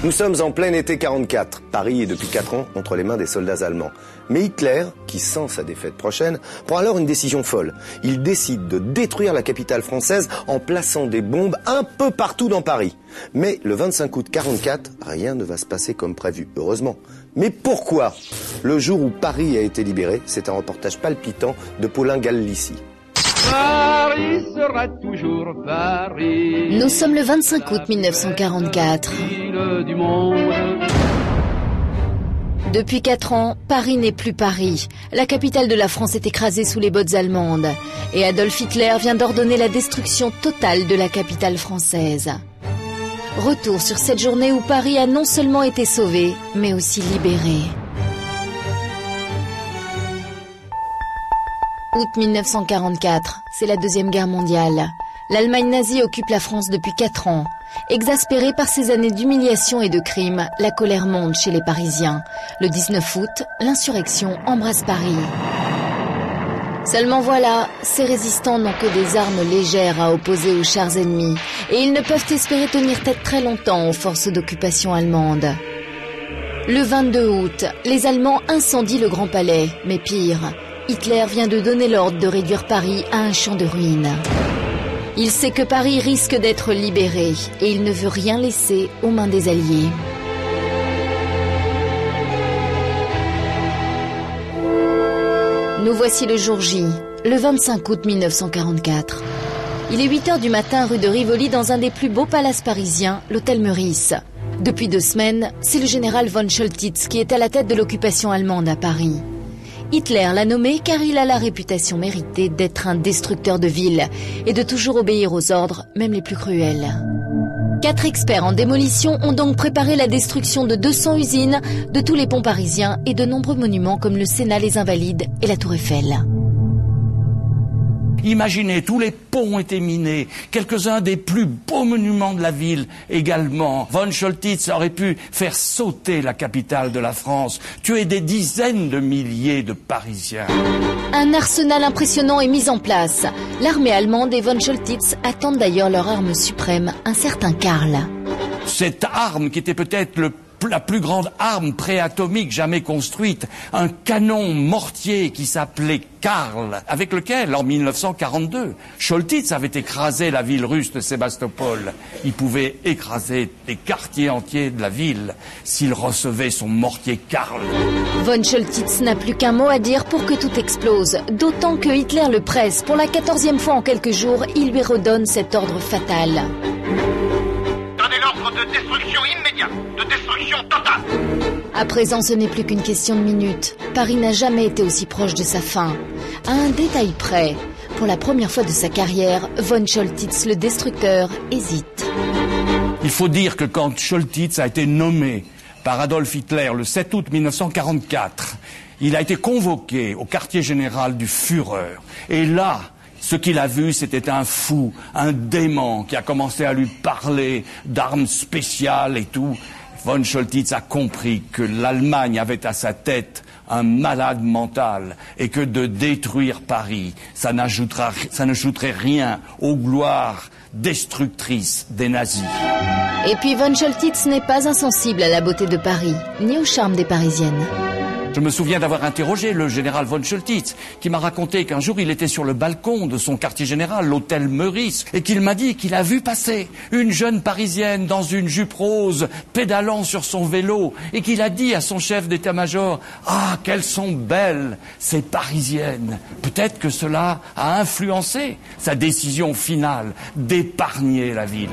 Nous sommes en plein été 44. Paris est depuis 4 ans entre les mains des soldats allemands. Mais Hitler, qui sent sa défaite prochaine, prend alors une décision folle. Il décide de détruire la capitale française en plaçant des bombes un peu partout dans Paris. Mais le 25 août 44, rien ne va se passer comme prévu, heureusement. Mais pourquoi? Le jour où Paris a été libéré, c'est un reportage palpitant de Paulin Gallici. Paris sera toujours Paris. Nous sommes le 25 août 1944. Depuis 4 ans, Paris n'est plus Paris. La capitale de la France est écrasée sous les bottes allemandes. Et Adolf Hitler vient d'ordonner la destruction totale de la capitale française. Retour sur cette journée où Paris a non seulement été sauvé, mais aussi libéré. Août 1944, c'est la Deuxième Guerre mondiale. L'Allemagne nazie occupe la France depuis 4 ans. Exaspérée par ces années d'humiliation et de crimes, la colère monte chez les Parisiens. Le 19 août, l'insurrection embrasse Paris. Seulement voilà, ces résistants n'ont que des armes légères à opposer aux chars ennemis, et ils ne peuvent espérer tenir tête très longtemps aux forces d'occupation allemandes. Le 22 août, les Allemands incendient le Grand Palais, mais pire, Hitler vient de donner l'ordre de réduire Paris à un champ de ruines. Il sait que Paris risque d'être libéré et il ne veut rien laisser aux mains des Alliés. Nous voici le jour J, le 25 août 1944. Il est 8h du matin rue de Rivoli dans un des plus beaux palaces parisiens, l'hôtel Meurice. Depuis 2 semaines, c'est le général von Choltitz qui est à la tête de l'occupation allemande à Paris. Hitler l'a nommé car il a la réputation méritée d'être un destructeur de villes et de toujours obéir aux ordres, même les plus cruels. 4 experts en démolition ont donc préparé la destruction de 200 usines, de tous les ponts parisiens et de nombreux monuments comme le Sénat, les Invalides et la Tour Eiffel. Imaginez, tous les ponts ont été minés, quelques-uns des plus beaux monuments de la ville également. Von Choltitz aurait pu faire sauter la capitale de la France, tuer des dizaines de milliers de Parisiens. Un arsenal impressionnant est mis en place. L'armée allemande et von Choltitz attendent d'ailleurs leur arme suprême, un certain Karl. Cette arme qui était peut-être la plus grande arme préatomique jamais construite, un canon mortier qui s'appelait Karl, avec lequel, en 1942, Choltitz avait écrasé la ville russe de Sébastopol. Il pouvait écraser des quartiers entiers de la ville s'il recevait son mortier Karl. Von Choltitz n'a plus qu'un mot à dire pour que tout explose, d'autant que Hitler le presse. Pour la 14e fois en quelques jours, il lui redonne cet ordre fatal. Donnez l'ordre de destruction immédiate, de destruction totale. À présent, ce n'est plus qu'une question de minutes. Paris n'a jamais été aussi proche de sa fin. À un détail près, pour la première fois de sa carrière, von Choltitz, le destructeur, hésite. Il faut dire que quand Choltitz a été nommé par Adolf Hitler le 7 août 1944, il a été convoqué au quartier général du Führer. Et là, ce qu'il a vu, c'était un fou, un dément qui a commencé à lui parler d'armes spéciales et tout. Von Choltitz a compris que l'Allemagne avait à sa tête un malade mental et que de détruire Paris, ça n'ajouterait rien aux gloires destructrices des nazis. Et puis von Choltitz n'est pas insensible à la beauté de Paris, ni au charme des Parisiennes. Je me souviens d'avoir interrogé le général von Choltitz, qui m'a raconté qu'un jour il était sur le balcon de son quartier général, l'hôtel Meurice, et qu'il m'a dit qu'il a vu passer une jeune Parisienne dans une jupe rose, pédalant sur son vélo, et qu'il a dit à son chef d'état-major « Ah, qu'elles sont belles, ces Parisiennes !» Peut-être que cela a influencé sa décision finale d'épargner la ville.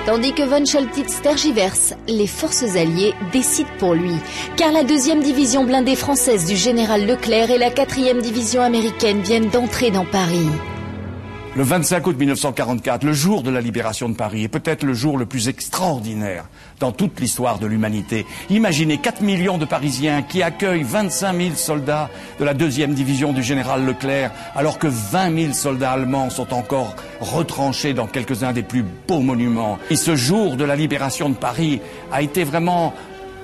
Tandis que von Choltitz tergiverse, les forces alliées décident pour lui, car la 2e division blindée française du général Leclerc et la 4e division américaine viennent d'entrer dans Paris. Le 25 août 1944, le jour de la libération de Paris, est peut-être le jour le plus extraordinaire dans toute l'histoire de l'humanité. Imaginez 4 millions de Parisiens qui accueillent 25 000 soldats de la 2e division du général Leclerc, alors que 20 000 soldats allemands sont encore retranchés dans quelques-uns des plus beaux monuments. Et ce jour de la libération de Paris a été vraiment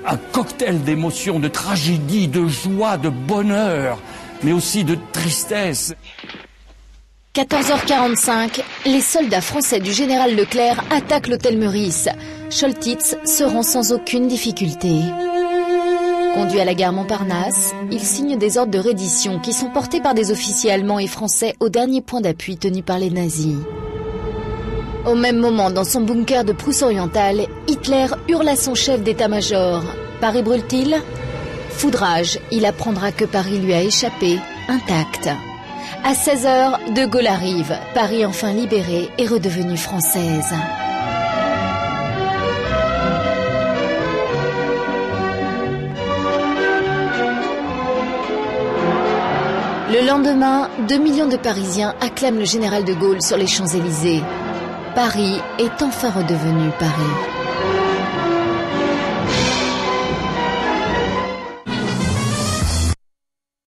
un cocktail d'émotions, de tragédie, de joie, de bonheur, mais aussi de tristesse. 14h45, les soldats français du général Leclerc attaquent l'hôtel Meurice. Choltitz se rend sans aucune difficulté. Conduit à la gare Montparnasse, il signe des ordres de reddition qui sont portés par des officiers allemands et français au dernier point d'appui tenu par les nazis. Au même moment, dans son bunker de Prusse orientale, Hitler hurle à son chef d'état-major. Paris brûle-t-il ? Foudrage, il apprendra que Paris lui a échappé, intact. À 16h, De Gaulle arrive. Paris enfin libérée et redevenue française. Le lendemain, 2 millions de Parisiens acclament le général de Gaulle sur les Champs-Élysées. Paris est enfin redevenu Paris.